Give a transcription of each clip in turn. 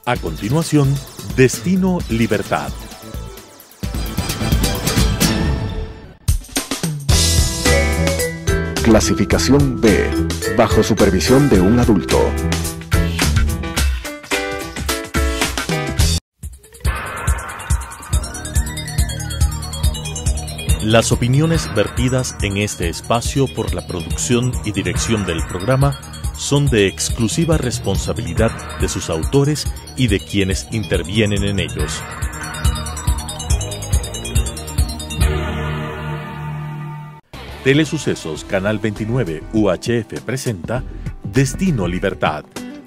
A continuación, Destino Libertad. Clasificación B, bajo supervisión de un adulto. Las opiniones vertidas en este espacio por la producción y dirección del programa son de exclusiva responsabilidad de sus autores y de quienes intervienen en ellos. Telesucesos Canal 29 UHF presenta Destino Libertad,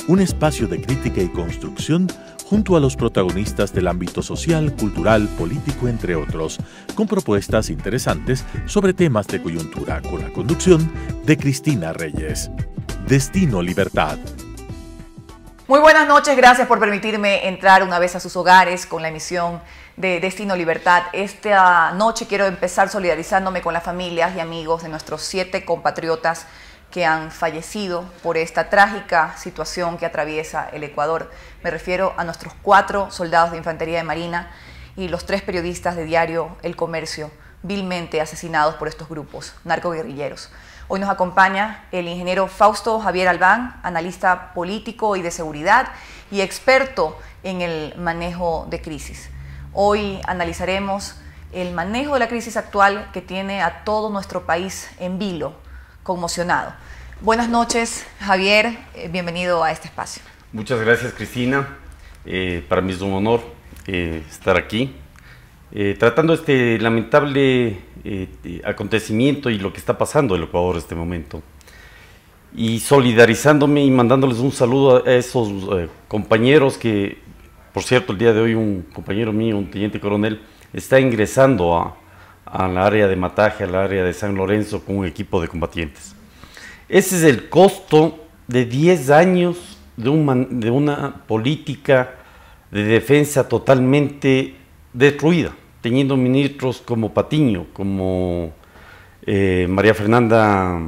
un espacio de crítica y construcción junto a los protagonistas del ámbito social, cultural, político, entre otros, con propuestas interesantes sobre temas de coyuntura, con la conducción de Cristina Reyes. Destino Libertad. Muy buenas noches, gracias por permitirme entrar una vez a sus hogares con la emisión de Destino Libertad. Esta noche quiero empezar solidarizándome con las familias y amigos de nuestros 7 compatriotas que han fallecido por esta trágica situación que atraviesa el Ecuador. Me refiero a nuestros 4 soldados de Infantería de Marina y los 3 periodistas de diario El Comercio, vilmente asesinados por estos grupos narcoguerrilleros. Hoy nos acompaña el ingeniero Fausto Javier Albán, analista político y de seguridad y experto en el manejo de crisis. Hoy analizaremos el manejo de la crisis actual que tiene a todo nuestro país en vilo, conmocionado. Buenas noches, Javier, bienvenido a este espacio. Muchas gracias, Cristina. Para mí es un honor estar aquí, tratando este lamentable acontecimiento y lo que está pasando en el Ecuador en este momento. Y solidarizándome y mandándoles un saludo a esos compañeros que, por cierto, el día de hoy un compañero mío, un teniente coronel, está ingresando al área de Mataje, al área de San Lorenzo con un equipo de combatientes. Ese es el costo de 10 años de una política de defensa totalmente destruida, teniendo ministros como Patiño, como María Fernanda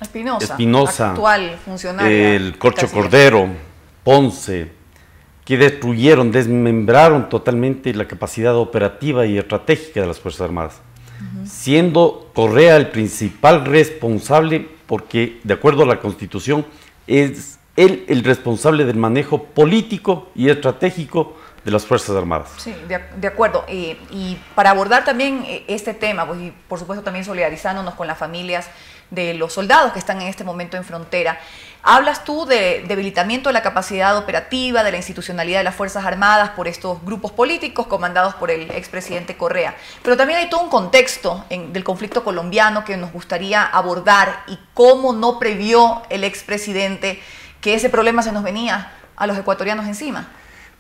Espinosa, actual funcionaria, el Corcho Cordero, Ponce, que destruyeron, desmembraron totalmente la capacidad operativa y estratégica de las Fuerzas Armadas, siendo Correa el principal responsable, porque de acuerdo a la Constitución es él el responsable del manejo político y estratégico de las Fuerzas Armadas. Sí, de acuerdo. Y para abordar también este tema, pues, y por supuesto también solidarizándonos con las familias de los soldados que están en este momento en frontera, hablas tú de debilitamiento de la capacidad operativa, de la institucionalidad de las Fuerzas Armadas por estos grupos políticos comandados por el expresidente Correa. Pero también hay todo un contexto del conflicto colombiano que nos gustaría abordar y cómo no previó el expresidente que ese problema se nos venía a los ecuatorianos encima.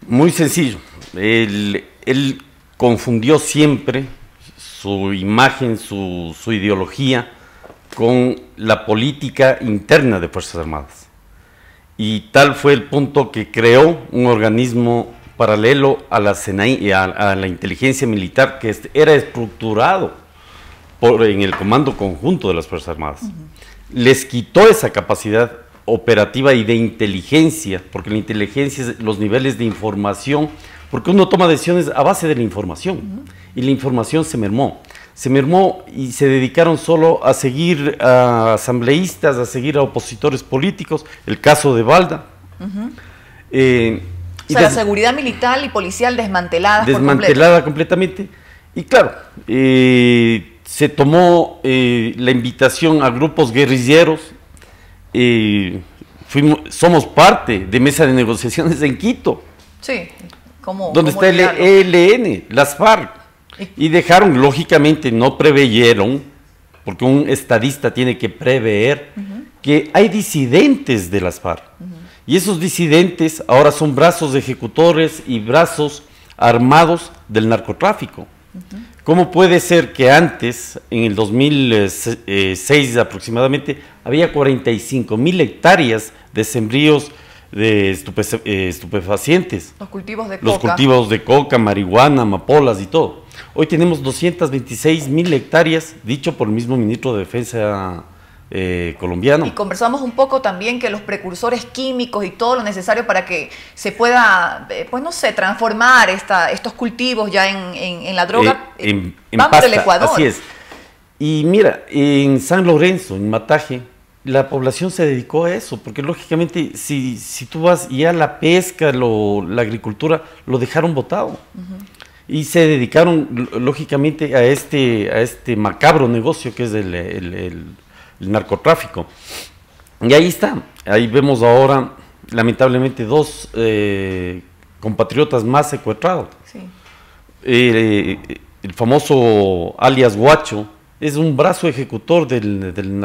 Muy sencillo. Él confundió siempre su imagen, su ideología con la política interna de Fuerzas Armadas. Y tal fue el punto que creó un organismo paralelo a la CENAI, a la inteligencia militar, que era estructurado en el Comando Conjunto de las Fuerzas Armadas. Les quitó esa capacidad operativa y de inteligencia, porque la inteligencia es los niveles de información, porque uno toma decisiones a base de la información, y la información se mermó y se dedicaron solo a seguir a asambleístas, a seguir a opositores políticos, el caso de Balda. La seguridad militar y policial desmantelada completamente. Y claro, se tomó la invitación a grupos guerrilleros. Somos parte de mesa de negociaciones en Quito, sí, donde está el ELN, las FARC, y dejaron, lógicamente no preveyeron, porque un estadista tiene que prever que hay disidentes de las FARC, y esos disidentes ahora son brazos ejecutores y brazos armados del narcotráfico. ¿Cómo puede ser que antes, en el 2006 aproximadamente, había 45.000 hectáreas de sembríos de estupefacientes? Los cultivos de coca. Los cultivos de coca, marihuana, amapolas y todo. Hoy tenemos 226.000 hectáreas, dicho por el mismo ministro de Defensa colombiano. Y conversamos un poco también que los precursores químicos y todo lo necesario para que se pueda, pues no sé, transformar estos cultivos ya en la droga, en van pasta, por el Ecuador. así es. Y mira, en San Lorenzo, en Mataje, la población se dedicó a eso, porque lógicamente si tú vas ya la pesca, la agricultura, lo dejaron botado. Y se dedicaron lógicamente a este macabro negocio que es el narcotráfico. Y ahí está, ahí vemos ahora lamentablemente dos compatriotas más secuestrados. Sí. El famoso alias Guacho es un brazo ejecutor del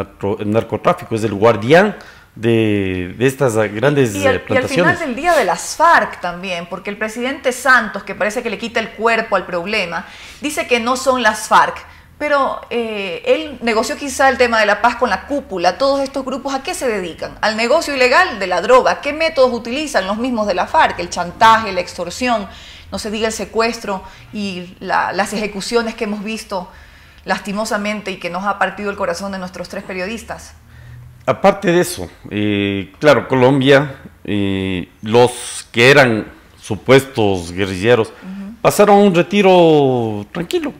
narcotráfico, es el guardián de estas grandes plantaciones. Y al final del día de las FARC también, porque el presidente Santos, que parece que le quita el cuerpo al problema, dice que no son las FARC, pero él negoció quizá el tema de la paz con la cúpula. Todos estos grupos, ¿a qué se dedican? Al negocio ilegal de la droga. ¿Qué métodos utilizan los mismos de la FARC? El chantaje, la extorsión, no se diga el secuestro y las ejecuciones que hemos visto lastimosamente y que nos ha partido el corazón de nuestros 3 periodistas. Aparte de eso, claro, Colombia, los que eran supuestos guerrilleros, pasaron a un retiro tranquilo,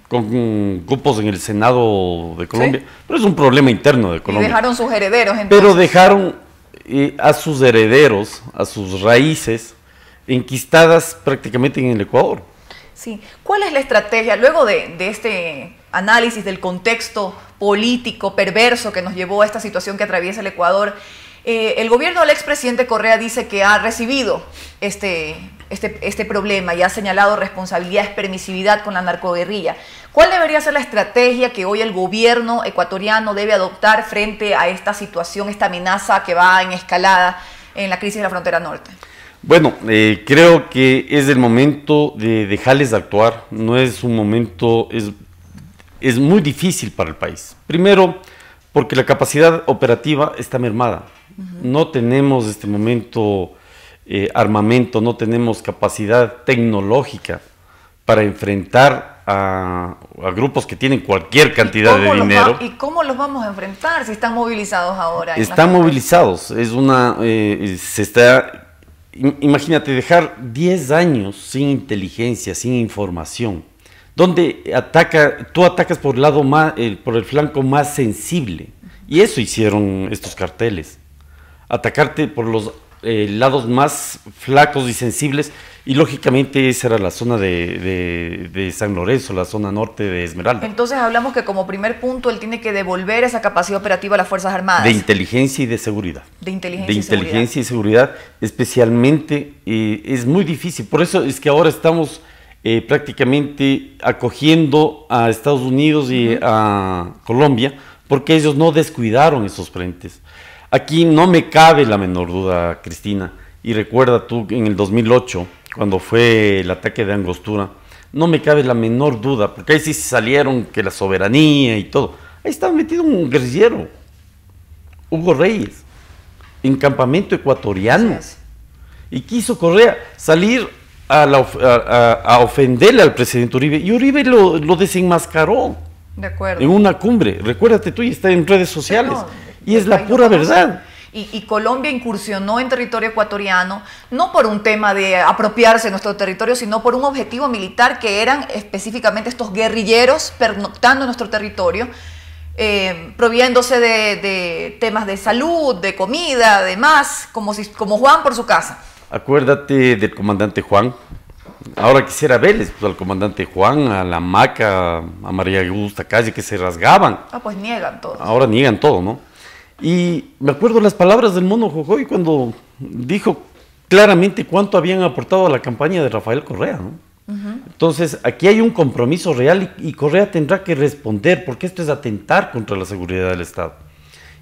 con grupos en el Senado de Colombia, ¿sí? Pero es un problema interno de Colombia. Y dejaron sus herederos entonces. Pero dejaron a sus herederos, a sus raíces, enquistadas prácticamente en el Ecuador. Sí. ¿Cuál es la estrategia, luego de este análisis del contexto político perverso que nos llevó a esta situación que atraviesa el Ecuador? El gobierno del expresidente Correa dice que ha recibido este problema y ha señalado responsabilidades, permisividad con la narcoguerrilla. ¿Cuál debería ser la estrategia que hoy el gobierno ecuatoriano debe adoptar frente a esta situación, esta amenaza que va en escalada en la crisis de la frontera norte? Bueno, creo que es el momento de dejarles actuar. No es un momento, es muy difícil para el país. Primero, porque la capacidad operativa está mermada. No tenemos en este momento armamento, no tenemos capacidad tecnológica para enfrentar a grupos que tienen cualquier cantidad de dinero. ¿Y cómo los vamos a enfrentar si están movilizados ahora? Están movilizados. Imagínate dejar 10 años sin inteligencia, sin información, donde tú atacas por el flanco más sensible, y eso hicieron estos carteles, atacarte por los lados más flacos y sensibles, y lógicamente esa era la zona de San Lorenzo, la zona norte de Esmeralda. Entonces hablamos que como primer punto él tiene que devolver esa capacidad operativa a las Fuerzas Armadas. De inteligencia y de seguridad. De inteligencia y seguridad, especialmente, es muy difícil. Por eso es que ahora estamos prácticamente acogiendo a Estados Unidos y a Colombia, porque ellos no descuidaron esos frentes. Aquí no me cabe la menor duda, Cristina, y recuerda tú en el 2008, cuando fue el ataque de Angostura, no me cabe la menor duda, porque ahí sí salieron que la soberanía y todo. Ahí estaba metido un guerrillero, Hugo Reyes, en campamento ecuatoriano. Y quiso Correa salir a ofenderle al presidente Uribe, y Uribe lo desenmascaró. De acuerdo. En una cumbre, recuérdate tú, y está en redes sociales. No, y es la pura verdad. Y Colombia incursionó en territorio ecuatoriano, no por un tema de apropiarse de nuestro territorio, sino por un objetivo militar que eran específicamente estos guerrilleros pernoctando en nuestro territorio, proviéndose de temas de salud, de comida, de más, como Juan por su casa. Acuérdate del comandante Juan. Ahora quisiera verles al comandante Juan, a la Maca, a María Augusta Calle, que se rasgaban. Pues niegan todo. Ahora niegan todo, ¿no? Y me acuerdo las palabras del Mono Jojoy cuando dijo claramente cuánto habían aportado a la campaña de Rafael Correa, ¿no? Entonces, aquí hay un compromiso real y Correa tendrá que responder, porque esto es atentar contra la seguridad del Estado.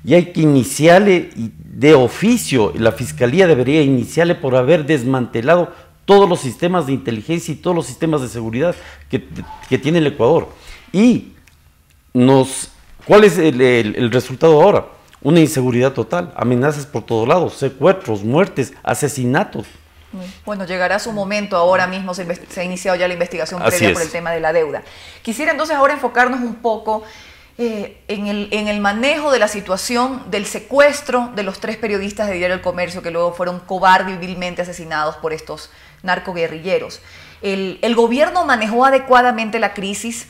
Y hay que iniciarle de oficio, la Fiscalía debería iniciarle por haber desmantelado todos los sistemas de inteligencia y todos los sistemas de seguridad que tiene el Ecuador. Y ¿cuál es el resultado ahora? Una inseguridad total, amenazas por todos lados, secuestros, muertes, asesinatos. Bueno, llegará su momento, ahora mismo se ha iniciado ya la investigación previa por el tema de la deuda. Quisiera entonces ahora enfocarnos un poco en el manejo de la situación del secuestro de los 3 periodistas de Diario El Comercio que luego fueron cobarde y vilmente asesinados por estos narcoguerrilleros. ¿El gobierno manejó adecuadamente la crisis?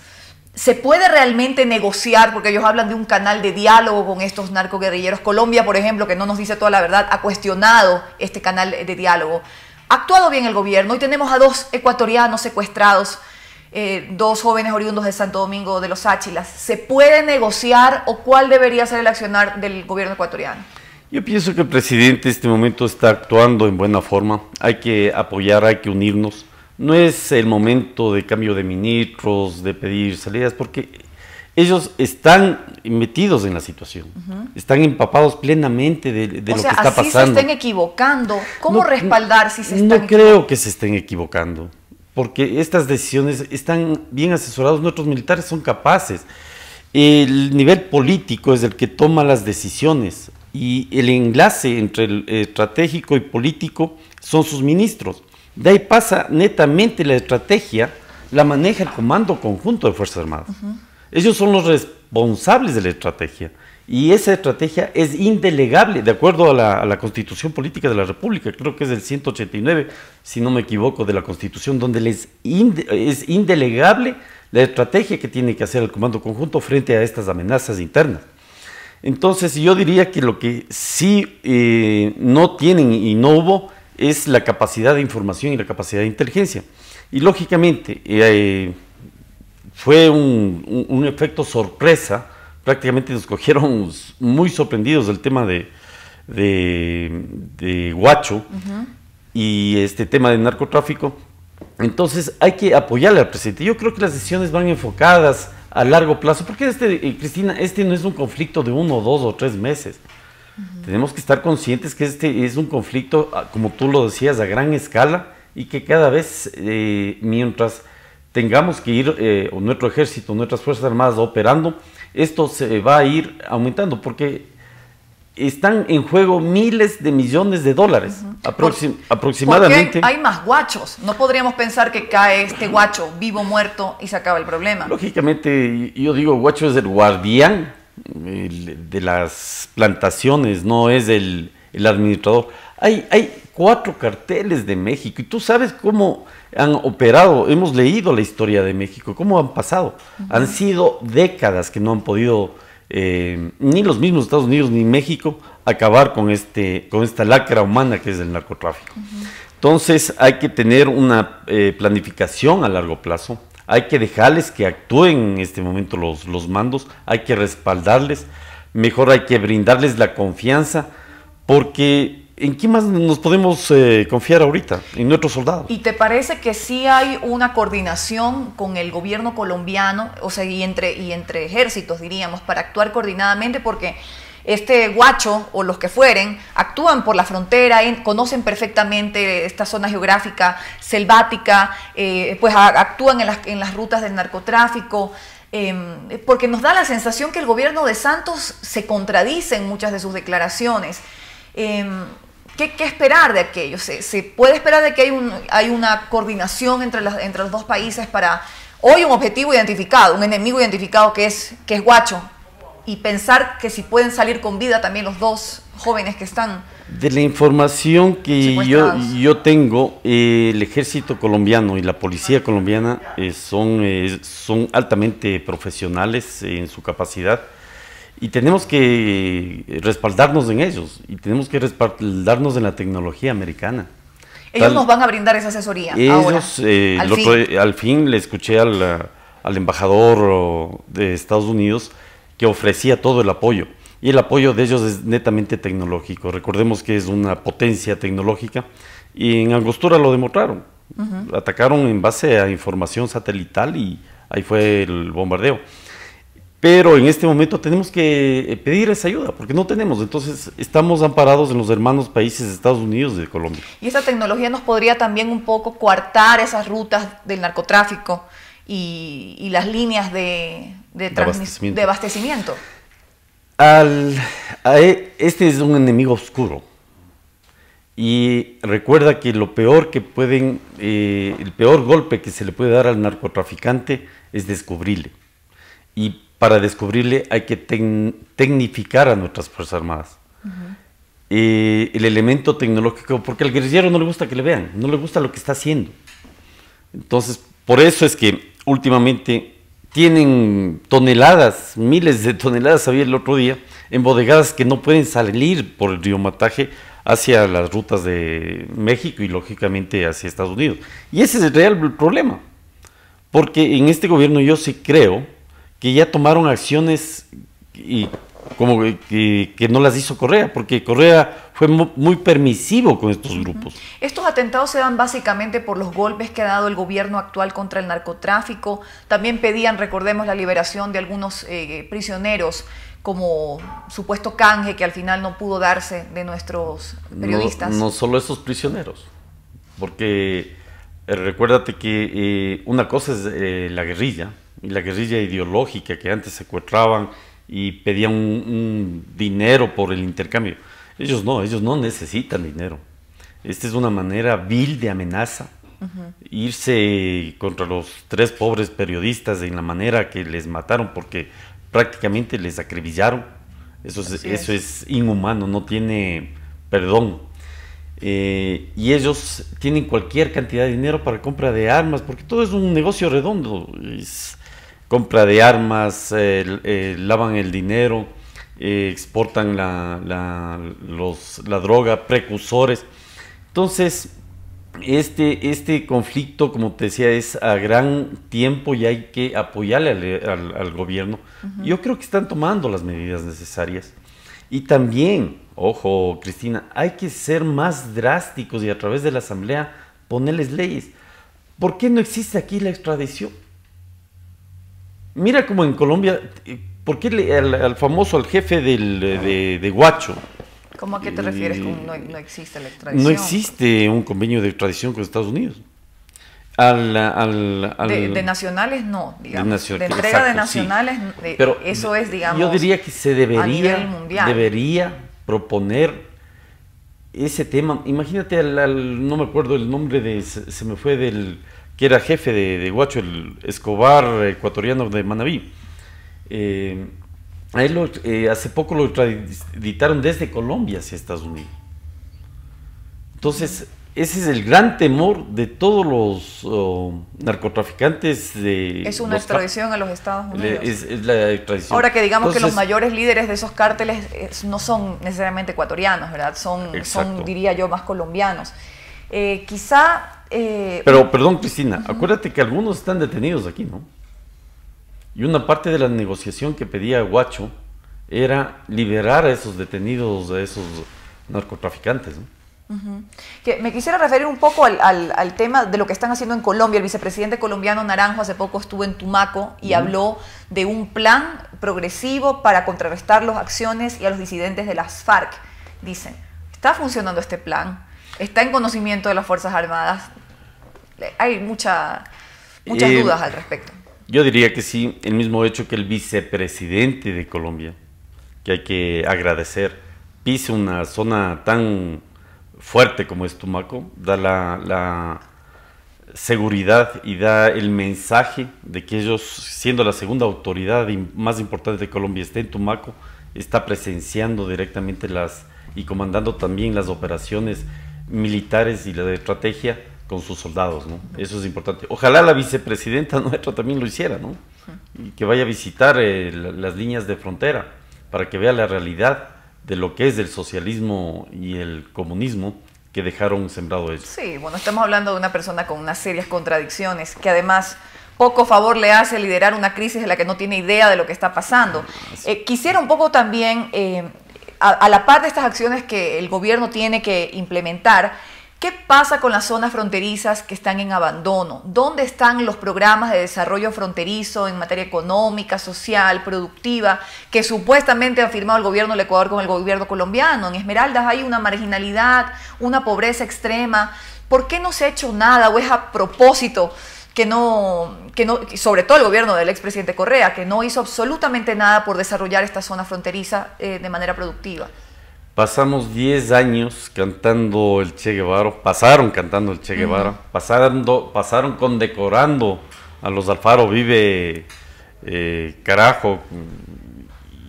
¿Se puede realmente negociar? Porque ellos hablan de un canal de diálogo con estos narcoguerrilleros. Colombia, por ejemplo, que no nos dice toda la verdad, ha cuestionado este canal de diálogo. ¿Ha actuado bien el gobierno? Hoy tenemos a 2 ecuatorianos secuestrados, 2 jóvenes oriundos de Santo Domingo de los Áchilas. ¿Se puede negociar o cuál debería ser el accionar del gobierno ecuatoriano? Yo pienso que el presidente en este momento está actuando en buena forma. Hay que apoyar, hay que unirnos. No es el momento de cambio de ministros, de pedir salidas, porque ellos están metidos en la situación, están empapados plenamente de lo que está pasando. O sea, así se estén equivocando, ¿cómo respaldar si se están equivocando? No creo que se estén equivocando, porque estas decisiones están bien asesorados, nuestros militares son capaces. El nivel político es el que toma las decisiones y el enlace entre el estratégico y político son sus ministros. De ahí pasa netamente la estrategia, la maneja el Comando Conjunto de Fuerzas Armadas. Ellos son los responsables de la estrategia y esa estrategia es indelegable, de acuerdo a la Constitución Política de la República, creo que es el 189, si no me equivoco, de la Constitución, donde es indelegable la estrategia que tiene que hacer el Comando Conjunto frente a estas amenazas internas. Entonces yo diría que lo que sí no tienen y no hubo es la capacidad de información y la capacidad de inteligencia. Y lógicamente fue un efecto sorpresa, prácticamente nos cogieron muy sorprendidos del tema de Huacho y este tema de narcotráfico. Entonces hay que apoyarle al presidente. Yo creo que las decisiones van enfocadas a largo plazo, porque Cristina, este no es un conflicto de 1, 2 o 3 meses. Tenemos que estar conscientes que este es un conflicto, como tú lo decías, a gran escala y que cada vez, mientras tengamos que ir, o nuestro ejército, nuestras Fuerzas Armadas operando, esto se va a ir aumentando porque están en juego miles de millones de dólares, aproximadamente. Porque hay más guachos. No podríamos pensar que cae este guacho vivo, muerto y se acaba el problema. Lógicamente, yo digo, guacho es el guardián de las plantaciones, no es el administrador. Hay 4 carteles de México y tú sabes cómo han operado. Hemos leído la historia de México, cómo han pasado. Han sido décadas que no han podido ni los mismos Estados Unidos ni México acabar con esta lacra humana que es el narcotráfico. Entonces hay que tener una planificación a largo plazo. Hay que dejarles que actúen en este momento los mandos, hay que respaldarles, mejor hay que brindarles la confianza, porque ¿en quién más nos podemos confiar ahorita? En nuestros soldados. ¿Y te parece que sí hay una coordinación con el gobierno colombiano, o sea, y entre ejércitos, diríamos, para actuar coordinadamente? Porque este guacho o los que fueren actúan por la frontera, conocen perfectamente esta zona geográfica selvática, pues actúan en las rutas del narcotráfico, porque nos da la sensación que el gobierno de Santos se contradice en muchas de sus declaraciones. ¿Qué esperar de aquello? ¿Se puede esperar de que hay una coordinación entre los 2 países para hoy un objetivo identificado, un enemigo identificado que es Huacho? Y pensar que si pueden salir con vida también los 2 jóvenes que están... De la información que yo tengo, el ejército colombiano y la policía colombiana son altamente profesionales en su capacidad y tenemos que respaldarnos en ellos y tenemos que respaldarnos en la tecnología americana. Ellos nos van a brindar esa asesoría ellos, ahora, al fin le escuché al embajador de Estados Unidos que ofrecía todo el apoyo, y el apoyo de ellos es netamente tecnológico. Recordemos que es una potencia tecnológica, y en Angostura lo demostraron. Atacaron en base a información satelital, y ahí fue el bombardeo. Pero en este momento tenemos que pedir esa ayuda, porque no tenemos, entonces estamos amparados en los hermanos países de Estados Unidos y de Colombia. Y esa tecnología nos podría también un poco coartar esas rutas del narcotráfico y las líneas de abastecimiento. Este es un enemigo oscuro y recuerda que lo peor que el peor golpe que se le puede dar al narcotraficante es descubrirle, y para descubrirle hay que tecnificar a nuestras Fuerzas Armadas. El elemento tecnológico, porque al guerrillero no le gusta que le vean, no le gusta lo que está haciendo. Entonces, por eso es que últimamente tienen toneladas, miles de toneladas, había el otro día, embodegadas que no pueden salir por el río Mataje hacia las rutas de México y lógicamente hacia Estados Unidos. Y ese es el real problema, porque en este gobierno yo sí creo que ya tomaron acciones y como que no las hizo Correa, porque Correa fue muy permisivo con estos grupos. Estos atentados se dan básicamente por los golpes que ha dado el gobierno actual contra el narcotráfico. También pedían, recordemos, la liberación de algunos prisioneros como supuesto canje que al final no pudo darse de nuestros periodistas. No solo esos prisioneros, porque recuérdate que una cosa es la guerrilla, y la guerrilla ideológica que antes secuestraban y pedían un dinero por el intercambio. Ellos no necesitan dinero. Esta es una manera vil de amenaza. Irse contra los 3 pobres periodistas en la manera que les mataron porque prácticamente les acribillaron. Eso es inhumano, no tiene perdón. Y ellos tienen cualquier cantidad de dinero para compra de armas, porque todo es un negocio redondo. Es compra de armas, lavan el dinero, exportan la droga, precursores. Entonces, este conflicto, como te decía, es a gran tiempo y hay que apoyarle al gobierno. Yo creo que están tomando las medidas necesarias. Y también, ojo, Cristina, hay que ser más drásticos y a través de la Asamblea ponerles leyes. ¿Por qué no existe aquí la extradición? Mira como en Colombia, ¿por qué al famoso, al jefe de Guacho? ¿Cómo a qué te refieres con no existe la extradición? No existe un convenio de extradición con Estados Unidos. De nacionales no, digamos. De entrega exacto, de nacionales, sí. Pero eso es, digamos, yo diría que se debería proponer ese tema. Imagínate, no me acuerdo el nombre, se me fue que era jefe de Guacho, el Escobar ecuatoriano de Manabí. A él hace poco lo extraditaron desde Colombia hacia Estados Unidos. Entonces, ese es el gran temor de todos los narcotraficantes. Es una extradición a los Estados Unidos. Es la extradición. Ahora que digamos que los mayores líderes de esos cárteles no son necesariamente ecuatorianos, ¿verdad? Son, diría yo, más colombianos. Pero, perdón, Cristina, acuérdate que algunos están detenidos aquí, ¿no? Y una parte de la negociación que pedía Guacho era liberar a esos detenidos, a esos narcotraficantes, ¿no? Que me quisiera referir un poco al tema de lo que están haciendo en Colombia. El vicepresidente colombiano Naranjo hace poco estuvo en Tumaco y habló de un plan progresivo para contrarrestar las acciones y a los disidentes de las FARC. Dicen, ¿está funcionando este plan? ¿Está en conocimiento de las Fuerzas Armadas? Hay muchas dudas al respecto. Yo diría que sí, el mismo hecho que el vicepresidente de Colombia, que hay que agradecer, pise una zona tan fuerte como es Tumaco, da la seguridad y da el mensaje de que ellos, siendo la segunda autoridad más importante de Colombia, está en Tumaco, está presenciando directamente y comandando también las operaciones militares y la de estrategia con sus soldados, ¿no? Eso es importante. Ojalá la vicepresidenta nuestra también lo hiciera, ¿no? Y que vaya a visitar las líneas de frontera para que vea la realidad de lo que es el socialismo y el comunismo que dejaron sembrado ellos. Sí, bueno, estamos hablando de una persona con unas serias contradicciones, que además poco favor le hace liderar una crisis de la que no tiene idea de lo que está pasando. Quisiera un poco también, a la par de estas acciones que el gobierno tiene que implementar, ¿qué pasa con las zonas fronterizas que están en abandono? ¿Dónde están los programas de desarrollo fronterizo en materia económica, social, productiva, que supuestamente ha firmado el gobierno del Ecuador con el gobierno colombiano? En Esmeraldas hay una marginalidad, una pobreza extrema. ¿Por qué no se ha hecho nada? ¿O es a propósito que no, sobre todo el gobierno del expresidente Correa, que no hizo absolutamente nada por desarrollar esta zona fronteriza de manera productiva? Pasamos 10 años cantando el Che Guevara, pasaron cantando el Che Guevara, pasaron condecorando a los Alfaro Vive carajo,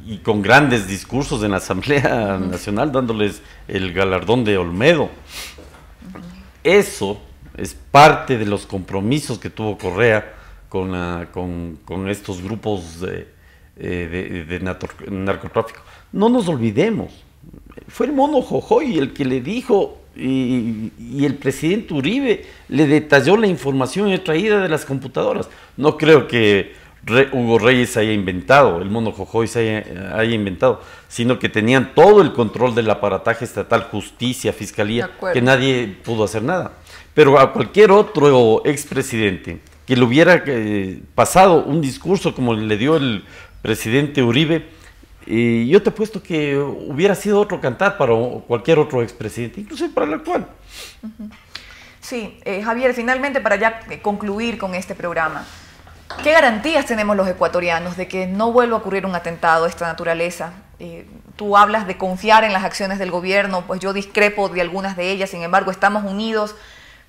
y con grandes discursos en la Asamblea Nacional dándoles el galardón de Olmedo. Eso es parte de los compromisos que tuvo Correa con estos grupos de narcotráfico. No nos olvidemos, fue el mono Jojoy el que le dijo, y el presidente Uribe le detalló la información extraída de las computadoras. No creo que Hugo Reyes haya inventado, el mono Jojoy se haya inventado, sino que tenían todo el control del aparataje estatal, justicia, fiscalía, que nadie pudo hacer nada. Pero a cualquier otro expresidente que le hubiera pasado un discurso como le dio el presidente Uribe, yo te apuesto que hubiera sido otro cantar para cualquier otro expresidente, incluso para el actual. Sí, Javier, finalmente para ya concluir con este programa, ¿qué garantías tenemos los ecuatorianos de que no vuelva a ocurrir un atentado de esta naturaleza? Tú hablas de confiar en las acciones del gobierno, pues yo discrepo de algunas de ellas, sin embargo estamos unidos,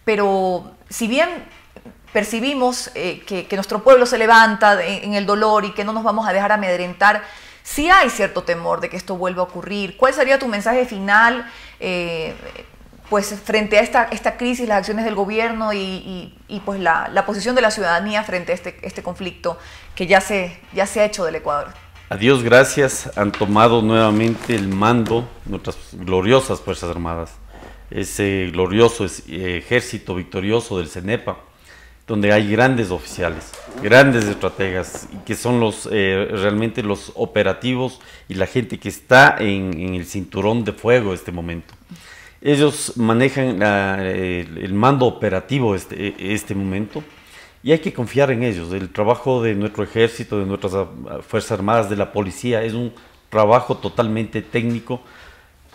pero si bien percibimos que nuestro pueblo se levanta en el dolor y que no nos vamos a dejar amedrentar, sí hay cierto temor de que esto vuelva a ocurrir. ¿Cuál sería tu mensaje final pues frente a esta crisis, las acciones del gobierno y pues la posición de la ciudadanía frente a este conflicto que ya se ha hecho del Ecuador? A Dios gracias, han tomado nuevamente el mando nuestras gloriosas Fuerzas Armadas, ese glorioso ejército victorioso del CENEPA, donde hay grandes oficiales, grandes estrategas, y que son realmente los operativos y la gente que está en el cinturón de fuego en este momento. Ellos manejan el mando operativo este momento, y hay que confiar en ellos. El trabajo de nuestro ejército, de nuestras Fuerzas Armadas, de la policía, es un trabajo totalmente técnico.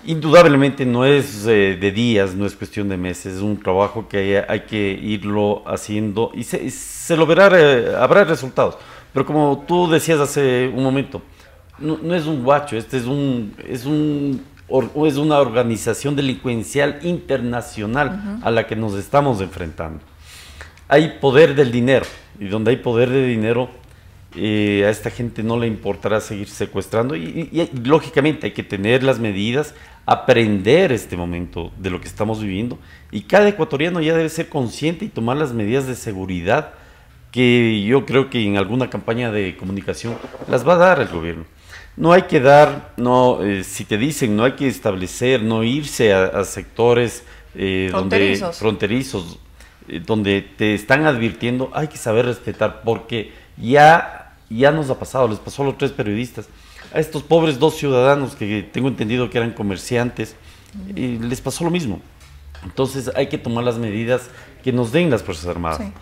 Indudablemente no es de días, no es cuestión de meses, es un trabajo que hay que irlo haciendo y se lo verá, habrá resultados. Pero como tú decías hace un momento, no es un guacho, es una organización delincuencial internacional a la que nos estamos enfrentando. Hay poder del dinero, y donde hay poder de dinero, a esta gente no le importará seguir secuestrando y lógicamente hay que tener las medidas, aprender este momento de lo que estamos viviendo, y cada ecuatoriano ya debe ser consciente y tomar las medidas de seguridad que yo creo que en alguna campaña de comunicación las va a dar el gobierno. No hay que dar, si te dicen, no hay que establecer, no irse a sectores fronterizos, donde te están advirtiendo, hay que saber respetar, porque ya nos ha pasado, les pasó a los 3 periodistas, a estos pobres 2 ciudadanos que tengo entendido que eran comerciantes, les pasó lo mismo. Entonces hay que tomar las medidas que nos den las Fuerzas Armadas. Sí,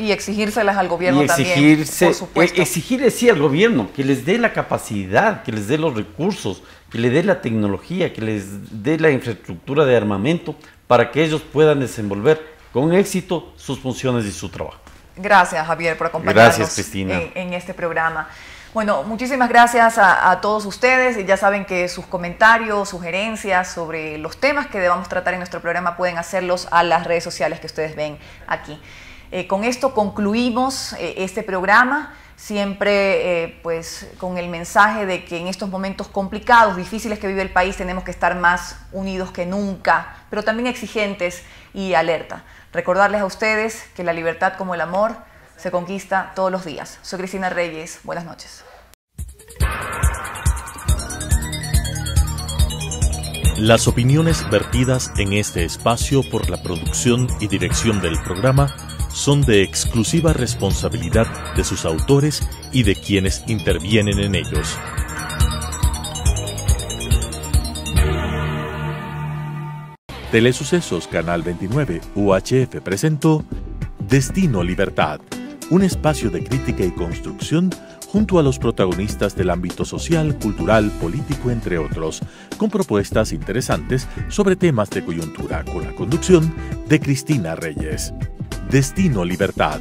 y exigírselas al gobierno también, por supuesto. Exigirle sí al gobierno, que les dé la capacidad, que les dé los recursos, que les dé la tecnología, que les dé la infraestructura de armamento para que ellos puedan desenvolver con éxito sus funciones y su trabajo. Gracias, Javier, por acompañarnos. Gracias, Cristina. En este programa. Bueno, muchísimas gracias a todos ustedes. Ya saben que sus comentarios, sugerencias sobre los temas que debamos tratar en nuestro programa pueden hacerlos a las redes sociales que ustedes ven aquí. Con esto concluimos este programa, siempre pues con el mensaje de que en estos momentos complicados, difíciles que vive el país, tenemos que estar más unidos que nunca, pero también exigentes y alerta. Recordarles a ustedes que la libertad, como el amor, se conquista todos los días. Soy Cristina Reyes. Buenas noches. Las opiniones vertidas en este espacio por la producción y dirección del programa son de exclusiva responsabilidad de sus autores y de quienes intervienen en ellos. Telesucesos Canal 29 UHF presentó Destino Libertad, un espacio de crítica y construcción junto a los protagonistas del ámbito social, cultural, político, entre otros, con propuestas interesantes sobre temas de coyuntura, con la conducción de Cristina Reyes. Destino Libertad.